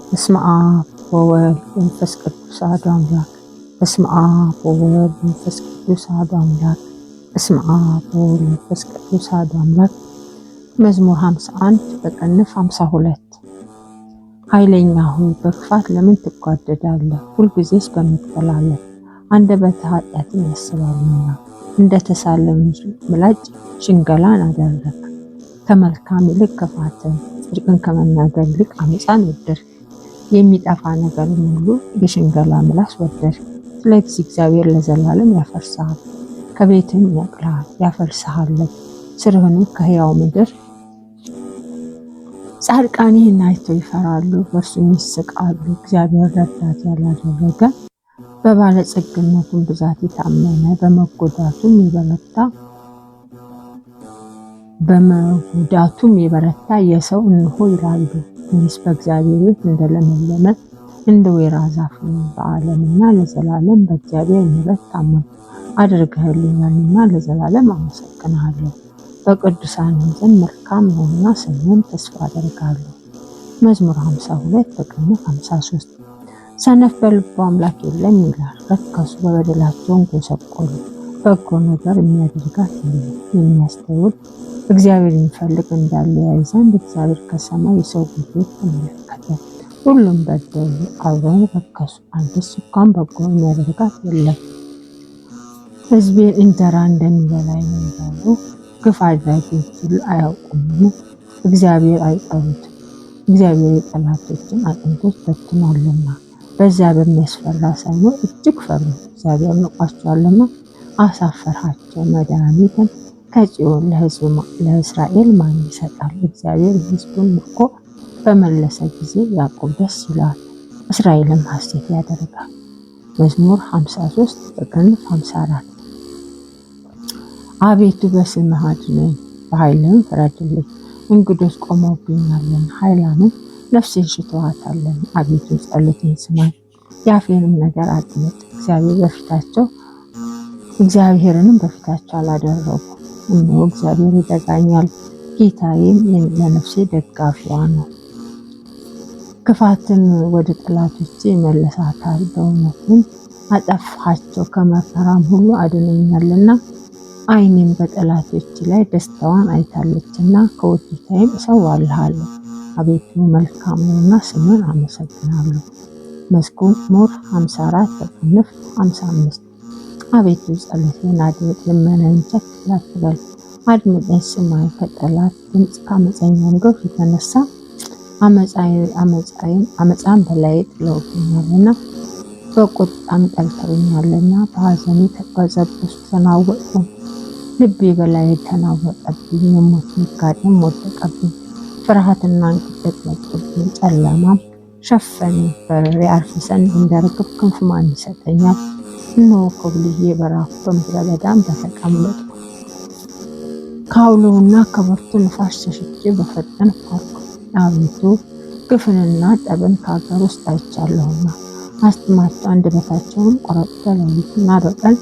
በስመ አብ ወወልድ ወመንፈስ ቅዱስ አሐዱ አምላክ። በስመ አብ ወወልድ ወመንፈስ ቅዱስ አሐዱ አምላክ። በስመ አብ ወወልድ ወመንፈስ ቅዱስ አሐዱ አምላክ። መዝሙር 51 በቅንፍ 52 ኃይለኛ ሆይ በክፋት ለምን ትጓደዳለህ? ሁልጊዜስ በመተላለፍ አንደበትህ ኃጢአትን ያስባልና። እንደተሳለ ምላጭ ሽንገላን አደረግህ። ከመልካም ይልቅ ክፋትን፣ ጽድቅን ከመናገር ይልቅ አመፃን ወደድህ። የሚጠፋ ነገርን ሁሉ የሽንገላ ምላስ ወደድህ። ስለዚህ እግዚአብሔር ለዘላለም ያፈርስሃል፣ ከቤትህም ይነቅልሃል ያፈርስሃል፣ ስርህንም ከሕያው ምድር። ጻድቃን ይህን አይተው ይፈራሉ፣ በእርሱም ይስቃሉ። እግዚአብሔር ረዳት ያላደረገ በባለጸግነቱም ብዛት የታመነ በመጉዳቱም የበረታ የሰው እንሆ ይላሉ። እኔስ በእግዚአብሔር ቤት እንደለመለመ እንደ ወይራ ዛፍ ነኝ። በዓለምና ለዘላለም በእግዚአብሔር ምሕረት ታመንኩ። አድርገህልኛልና ለዘላለም አመሰግንሃለሁ። በቅዱሳንም ዘንድ መልካም ነውና ስምህን ተስፋ አደርጋለሁ። መዝሙር 52 በቅንፍ 53 ሰነፍ በልቡ አምላክ የለም ይላል። ረከሱ፣ በበደላቸውን ጎሰቆሉ። በጎ ነገር የሚያደርጋት የለም። የሚያስተውል እግዚአብሔር የሚፈልግ እንዳለ ያይ ዘንድ እግዚአብሔር ከሰማይ የሰው ልጆች ተመለከተ። ሁሉም በደሉ፣ አብረው ረከሱ፣ አንድስ እንኳን በጎ የሚያደርጋት የለም። ሕዝቤን እንጀራ እንደሚበላ ይኖራሉ። ግፍ አድራጊዎች ሁሉ አያውቁምን? እግዚአብሔር አይጠሩትም። እግዚአብሔር የጠላቶችን አጥንቶች በትኗልና። በዚያ በሚያስፈራ ሳይሆን እጅግ ፈሩ። እግዚአብሔር ንቋቸዋልና አሳፈርሃቸው። መድኃኒትን ከጽዮን ለእስራኤል ማን ይሰጣል? እግዚአብሔር የሕዝቡን ምርኮ በመለሰ ጊዜ ያዕቆብ ደስ ይለዋል፣ እስራኤልም ሐሴት ያደርጋል። መዝሙር 53 በቅንፍ 54 አቤቱ በስምህ አድነኝ፣ በኃይልህም ፍረድልኝ። እንግዶች ቆመውብኛልና ኃይላንም ነፍሴን ሽተዋታልና። አቤቱ ጸሎቴን ስማኝ፣ የአፌንም ነገር አድምጥ። እግዚአብሔርንም በፊታቸው አላደረጉ። እነሆ እግዚአብሔር ይደጋኛል፣ ጌታዬም ለነፍሴ ደጋፊዋ ነው። ክፋትን ወደ ጠላቶቼ ይመልሳታል፣ በእውነትም አጠፋቸው። ከመከራም ሁሉ አድነኛልና። ዓይኔም በጠላቶች ላይ ደስታዋን አይታለችና፣ ከውዴታዬም እሰዋልሃለሁ። አቤቱ መልካም ነውና ስምን አመሰግናለሁ። መዝሙር 54 በቅንፍ 55 አቤቱ ጸሎቴን አድምጥ፣ ልመናዬን ቸል አትበል። አድምጠኝ ስማኝ። ከጠላት ድምፅ ከዓመፀኛም ግፍ የተነሳ አመፃን በላዬ ጥለውብኛልና፣ በቁጣም ጠልተውኛልና። በሐዘኔ ተቅበዘበዝኩ ተናወጥኩ። ልቤ በላዬ ተናወጠብኝ፣ የሞት ድንጋጤም ወደቀብኝ። ፍርሃትና እንግልት መጡብኝ፣ ጨለማም ሸፈነኝ። በርሬ አርፍ ዘንድ እንደ ርግብ ክንፍ ማን ይሰጠኛል? እነሆ ኮብልዬ በራኩ፣ በምድረ በዳም በተቀመጥኩ። ከአውሎውና ከብርቱ ንፋስ ሸሽቼ በፈጠንኩ አልኩ። አቤቱ ግፍንና ጠብን ከአገር ውስጥ አይቻለሁና፣ አስጥማቸው አንደበታቸውንም ቆረጡ። ሌሊትና በቀን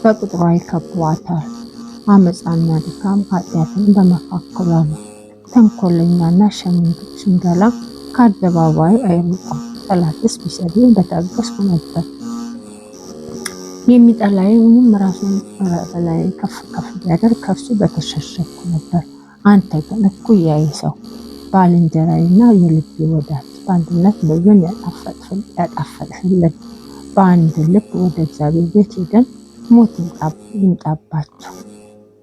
በቅጥሯ ይከብቧታል። አመፃና ድካም ኃጢአትን በመካከሏ ነው። ተንኮለኛና ሽንገላ ከአደባባዩ አይርቁም። ጠላትስ ቢሰድበኝ በታገስኩ ነበር። የሚጠላኝም ራሱን በላይ ከፍ ከፍ ቢያደርግ ከእርሱ በተሸሸኩ ነበር። አንተ ግን እኩያዬ ሰው፣ ባልንጀራዬና የልቤ ወዳጅ፣ በአንድነት ልብን ያጣፈጥህልን። በአንድ ልብ ወደ እግዚአብሔር ቤት ሄደን ሞት ይምጣባቸው።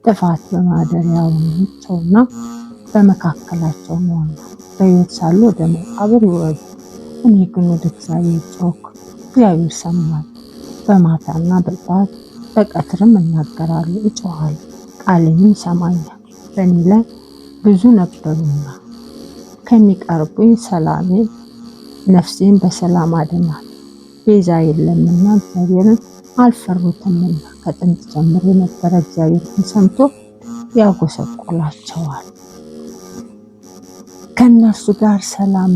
ጥፋት በማደሪያዎቻቸውና በመካከላቸው ነውና፣ በሕይወት ሳሉ ወደ መቃብር ይወረዱ። እኔ ግን ወደ እግዚአብሔር ጮኽኩ፣ እግዚአብሔር ሰማኝ። በማታና በጠዋት በቀትርም እናገራለሁ፣ እጮኻለሁ፣ ቃሌንም ይሰማኛል። በእኔ ላይ ብዙ ነበሩና ከሚቀርቡኝ ሰላሜን ነፍሴን በሰላም አድናት። ቤዛ የለምና እግዚአብሔርን አልፈሩትምና። ከጥንት ጀምሮ የነበረ እግዚአብሔር ግን ሰምቶ ያጎሰቁላቸዋል። ከእነርሱ ጋር ሰላም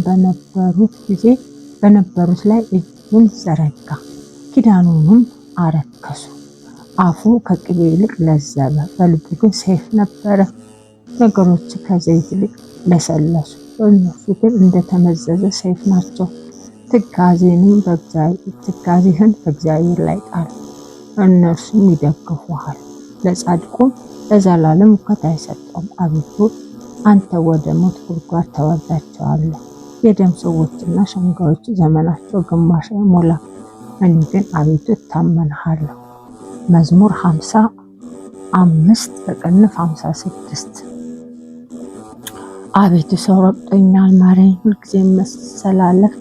በነበሩት ላይ እጁን ዘረጋ፣ ኪዳኑንም አረከሱ። አፉ ከቅቤ ይልቅ ለዘበ፣ በልቡ ግን ሰይፍ ነበረ። ነገሮች ከዘይት ይልቅ ለሰለሱ፣ በእነርሱ ግን እንደተመዘዘ ሰይፍ ናቸው። ትካዜህን በእግዚአብሔር ላይ ጣል፣ እነርሱም ይደግፉሃል። ለጻድቁም ለዘላለም ሙቀት አይሰጠውም። አቤቱ አንተ ወደ ሞት ጉድጓድ ታወርዳቸዋለህ። የደም ሰዎችና ሸንጋዮች ዘመናቸው ግማሽ አይሞላም። እኔ ግን አቤቱ እታመንሃለሁ። መዝሙር 55 በቅንፍ 56 አቤቱ ሰው ረግጦኛል ማረኝ፣ ሁልጊዜ መሰላለፍ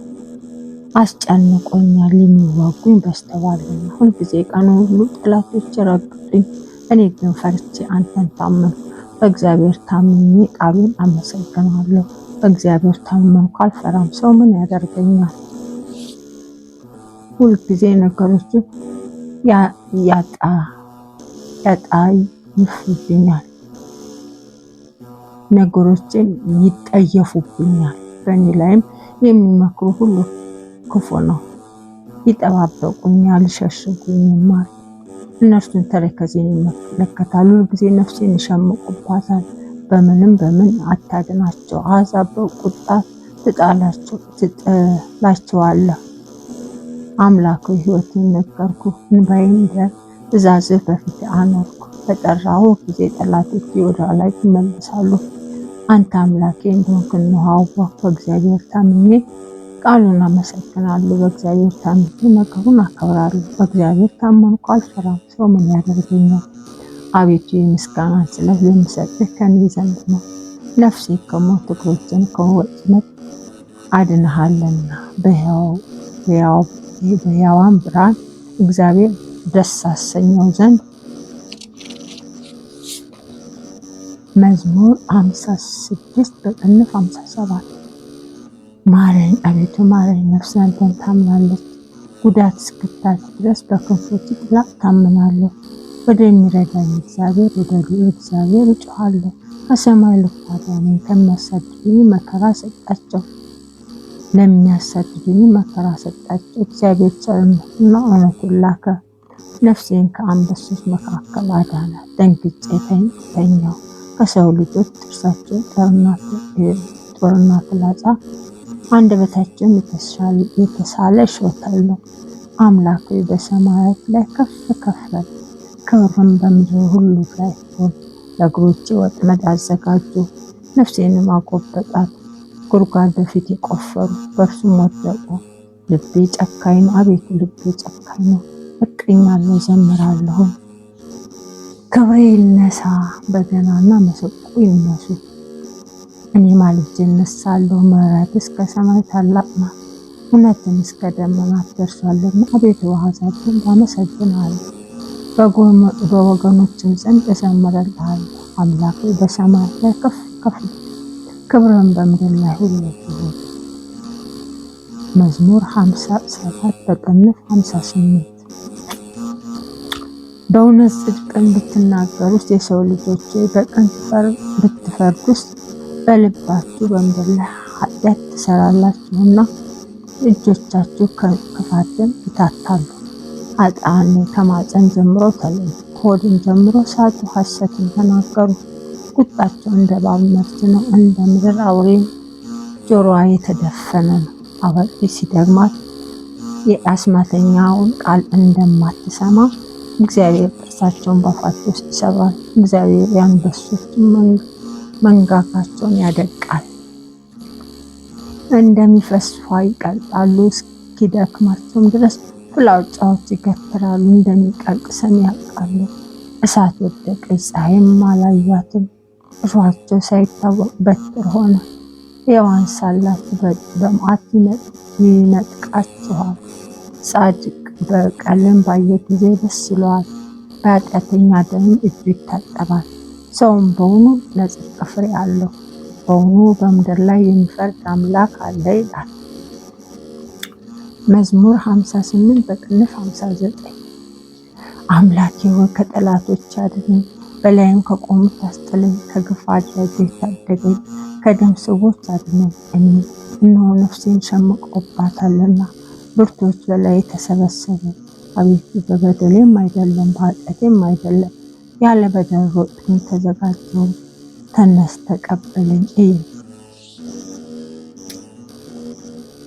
አስጨንቆኛል። የሚዋጉኝ በዝተዋልና ሁልጊዜ ቀኑ ሁሉ ጠላቶች ረግጡኝ። እኔ ግን ፈርቼ አንተን ታመንኩ። በእግዚአብሔር ታምኜ ቃሉን አመሰግናለሁ። በእግዚአብሔር ታመንኩ አልፈራም። ሰው ምን ያደርገኛል? ሁልጊዜ ነገሮችን ያጣይፉብኛል፣ ነገሮችን ይጠየፉብኛል። በእኔ ላይም የሚመክሩ ሁሉ ክፉ ነው። ይጠባበቁኛል፣ ይሸሽጉኝማል። እነርሱን ተረከዜን ይመለከታሉ፣ ሁልጊዜ ነፍሴን ይሸምቁባታል። በምን አታድናቸው። አሕዛብ በቁጣ ትጥላቸዋለህ። አምላክ ሕይወትን ነገርኩ፣ እንባዬን በትእዛዝህ በፊት አኖርኩ። በጠራሁ ጊዜ ጠላቶቼ ወደ ኋላ ይመለሳሉ። አንተ አምላኬ እንደሆንክ እነሆ አወቅሁ። በእግዚአብሔር ታምኜ ቃሉን አመሰግናለሁ። በእግዚአብሔር ታምኜ ነገሩን አከብራለሁ። በእግዚአብሔር ታመንኩ አልፈራም። ሰው ምን ያደርገኛል? አቤቱ የምስጋናን ስለት የምሰጥህ ከኔ ዘንድ ነው። ነፍሴ ከሞት እግሮችን ከወጥመድ አድነሃልና። በሕያዋን ብርሃን እግዚአብሔር ደስ አሰኘው ዘንድ መዝሙር 56 በቅንፍ 57 ማረኝ አቤቱ ማረኝ፣ ነፍሴ አንተን ታምናለች። ጉዳት እስክታልፍ ድረስ በክንፎች ጥላ ታምናለሁ። ወደሚረዳኝ እግዚአብሔር ወደ ልዑል እግዚአብሔር እጮሃለሁ። ከሰማይ ልኮ አዳነኝ። ከሚያሳድዱኝ መከራ ሰጣቸው፣ ለሚያሳድዱኝ መከራ ሰጣቸው። እግዚአብሔር ቸርነቱንና እውነቱን ላከ፣ ነፍሴን ከአንበሶች መካከል አዳነ። ደንግጬ ተኛሁ። ከሰው ልጆች ጥርሳቸው ጦርና ፍላጻ አንደበታቸውን የተሳለ ሾተል ነው። አምላክ በሰማያት ላይ ከፍ ከፍ በል፣ ክብርም በምድር ሁሉ ላይ ይሁን። ለእግሮቼ ወጥመድ አዘጋጁ፣ ነፍሴንም አጎበጣት። ጉድጓድ በፊቴ ቆፈሩ፣ በእርሱም ወደቁ። ልቤ ጨካኝ ነው፣ አቤቱ ልቤ ጨካኝ ነው። እቀኛለሁ፣ ዘምራለሁ። ክብሬ ይነሳ፣ በገናና መሰንቆ ይነሱ። እኔ ማልጄ እነሳለሁ። ምሕረትህ እስከ ሰማይ ታላቅ ናት፣ እውነትህም እስከ ደመናት ደርሷልና። አቤቱ በአሕዛብ ዘንድ አመሰግንሃለሁ፣ በወገኖችም ዘንድ እዘምርልሃለሁ። አምላክ በሰማያት ላይ ከፍ ከፍ፣ ክብርህም በምድር ላይ ሁሉ ይሁን። መዝሙር 57 በቅንፍ 58 በእውነት ጽድቅን ብትናገሩስ፣ የሰው ልጆች በቅን ብትፈርዱስ፣ በልባችሁ በምድር ላይ ኃጢአት ትሰራላችሁና እጆቻችሁ ክፋትን ይታታሉ። ኃጥአን ከማፀን ጀምሮ ተለዩ፣ ከሆድም ጀምሮ ሳቱ፣ ሐሰትን ተናገሩ። ቁጣቸው እንደ እባብ መርዝ ነው፣ እንደ ምድር አውሬም ጆሮዋ የተደፈነ ነው። አዋቂ ሲደግማት የአስማተኛውን ቃል እንደማትሰማ እግዚአብሔር ጥርሳቸውን በአፋቸው ውስጥ ይሰብራል። እግዚአብሔር የአንበሶችን መንጋጋቸውን ያደቃል፣ እንደሚፈስ ውኃ ይቀልጣሉ። እስኪደክማቸውም ድረስ ፍላጻዎች ይገትራሉ፣ እንደሚቀልጥ ሰም ያልቃሉ። እሳት ወደቀች፣ ፀሐይም አላዩአትም። እሾሃቸው ሳይታወቅ በትር ሆነ። ሕያዋን ሳላችሁ በመዓት ይነጥቃችኋል። ጻድቅ በቀልን ባየ ጊዜ ደስ ይለዋል፣ በኃጢአተኛ ደም እጁ ይታጠባል። ሰውም በውኑ ለጽድቅ ፍሬ አለው፣ በውኑ በምድር ላይ የሚፈርድ አምላክ አለ ይላል። መዝሙር 58 በቅንፍ 59 አምላኬ ሆይ ከጠላቶች አድነኝ፣ በላይም ከቆሙት አስጥለኝ። ከግፍ አድራጊዎች ታደገኝ፣ ከደም ሰዎች አድነኝ። እኔ እነሆ ነፍሴን ሸምቀውባታልና ብርቶች በላይ ተሰበሰቡ። አቤቱ በበደሌም አይደለም በኃጢአቴም አይደለም፣ ያለ በደል ሮጥኩኝ ተዘጋጀሁ። ተነስ ተቀበለኝ እይ።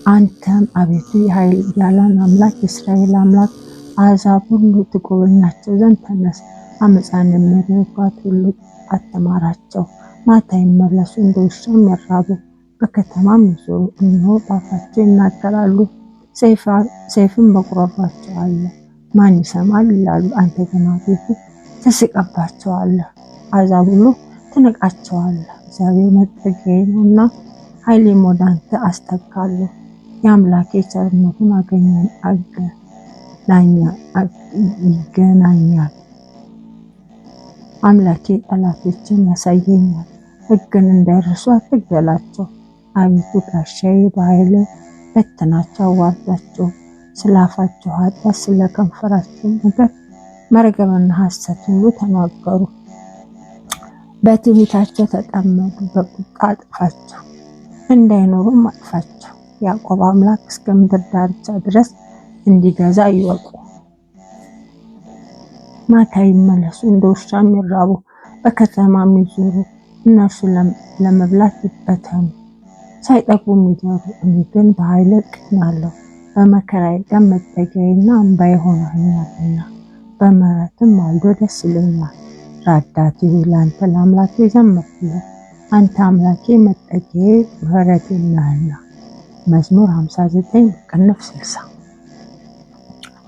አንተም አቤቱ የኃያላን አምላክ የእስራኤል አምላክ አሕዛብ ሁሉ ትጎበኛቸው ዘንድ ተነስ። አመፃን የሚያደርጓት ሁሉ አትማራቸው። ማታ ይመለሱ፣ እንደ ውሻም ይራቡ፣ በከተማም ይዞሩ። እነሆ በአፋቸው ይናገራሉ፣ ሰይፍም በጉሮሯቸው አለ። ማን ይሰማል ይላሉ። አንተ ግን አቤቱ ትስቅባቸዋለህ፣ አሕዛብ ሁሉ ትንቃቸዋለህ። እግዚአብሔር መጠጊያዬ ነውና ኃይሌም ወደ አንተ አስጠጋለሁ። የአምላኬ ቸርነቱን ይገናኛል። አምላኬ ጠላቶችን ያሳየኛል። ሕግን እንዳይረሱ አትግደላቸው። አቤቱ ጋሻዬ በኃይል በትናቸው፣ አዋርዳቸው። ስለ አፋቸው ኃጢአት ስለ ከንፈራቸው ነገር መርገምና ሐሰት ሁሉ ተናገሩ። በትዕቢታቸው ተጠመዱ። በቁጣ አጥፋቸው፣ እንዳይኖሩም አጥፋቸው። ያዕቆብ አምላክ እስከ ምድር ዳርቻ ድረስ እንዲገዛ ይወቁ። ማታ ይመለሱ፣ እንደ ውሻም ይራቡ፣ በከተማም ይዞሩ። እነርሱ ለመብላት ይበተኑ፣ ሳይጠግቡ ይደሩ። እኔ ግን በኃይል እቀኛለሁ። በመከራዬ ቀን መጠጊያዬና አምባዬ ሆነኸኛልና በምሕረትም ማልዶ ደስ ይለኛል። ረዳቴ ሆይ ለአንተ ለአምላኬ ዘመርኩለት። አንተ አምላኬ መጠጊያዬ ምሕረቴ ነህና። መዝሙር 59 ቅንፍ 60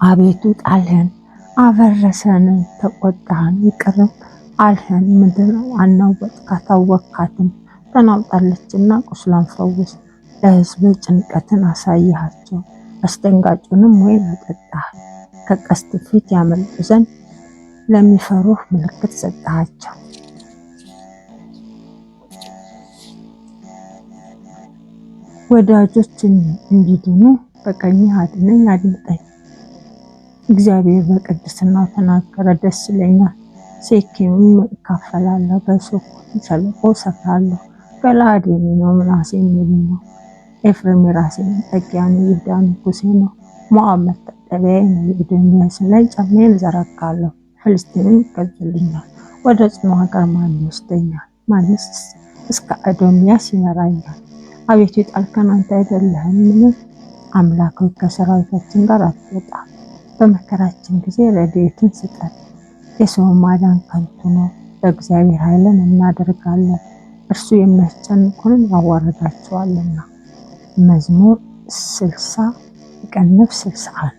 አቤቱ ጣልህን አፈረሰንን፣ ተቆጣህን ይቅርም አልህን። ምድር አናወጥካት አወካትም፣ ተናውጣለችና ቁስሏን ፈውስ። ለሕዝብ ጭንቀትን አሳይሃቸው፣ አስደንጋጩንም ወይን አጠጣህ። ከቀስት ፊት ያመልጡ ዘንድ ለሚፈሩህ ምልክት ሰጠሃቸው። ወዳጆች እንዲድኑ በቀኝህ አድነኝ አድምጠኝ። እግዚአብሔር በቅድስናው ተናገረ፣ ደስ ይለኛል። ሴኬምም እካፈላለሁ፣ በሱኮትም ሸለቆ እሰፍራለሁ። ገለዓድ የእኔ ነው፣ ምናሴም የእኔ ነው። ኤፍሬም የራሴ መጠጊያ ነው፣ ይሁዳ ንጉሴ ነው። ሞዓብ መታጠቢያዬ ነው። በኤዶምያስ ላይ ጫማዬን እዘረጋለሁ። ፍልስጤምም ይገዙልኛል። ወደ ጽኑ ሀገር ማን ይወስደኛል? ማንስ እስከ ኤዶምያስ ይመራኛል? አቤቱ የጣልከን አንተ አይደለህምን? አምላክ ሆይ ከሰራዊታችን ጋር አትወጣም። በመከራችን ጊዜ ረድኤትን ስጠን። የሰውን ማዳን ከንቱ ነው። በእግዚአብሔር ኃይልን እናደርጋለን፣ እርሱ የሚያስጨንቁንን ያዋርዳቸዋልና። መዝሙር 60 ቅንፍ 61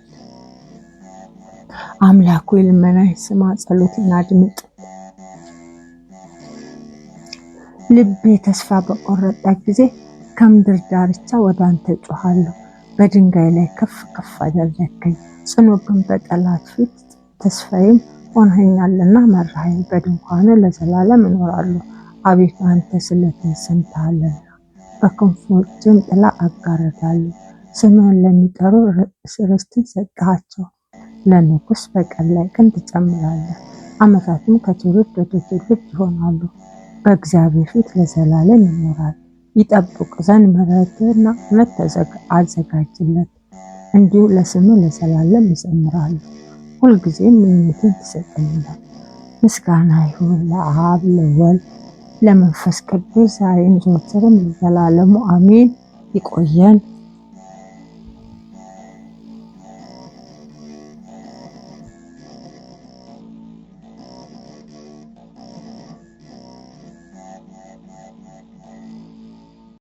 አምላክ ሆይ ልመናዬን ስማ፣ ጸሎቴን አድምጥ። ልቤ ተስፋ በቆረጠ ጊዜ ከምድር ዳርቻ ወደ አንተ እጮሃለሁ። በድንጋይ ላይ ከፍ ከፍ አደረግከኝ፣ ጽኑ ግንብ በጠላት ፊት። ተስፋዬም ሆነኸኛልና መራኸኝ። በድንኳን ለዘላለም እኖራለሁ። አቤቱ አንተ ስለቴን ሰምተሃልና በክንፎችም ጥላ አጋርዳለሁ። ስምህን ለሚጠሩ ርስትን ሰጠሃቸው። ለንጉሥ በቀን ላይ ቀን ትጨምራለህ፣ ዓመታትም ከትውልድ ወደ ትውልድ ይሆናሉ። በእግዚአብሔር ፊት ለዘላለም ይኖራል። ይጠብቁ ዘንድ ምሕረትና እውነት አዘጋጅለት። እንዲሁ ለስምህ ለዘላለም ይዘምራሉ። ሁልጊዜም ምኞትን ትሰጠኛለህ። ምስጋና ይሁን ለአብ ለወልድ ለመንፈስ ቅዱስ ዛሬም ዘወትርም ለዘላለሙ አሜን። ይቆየን።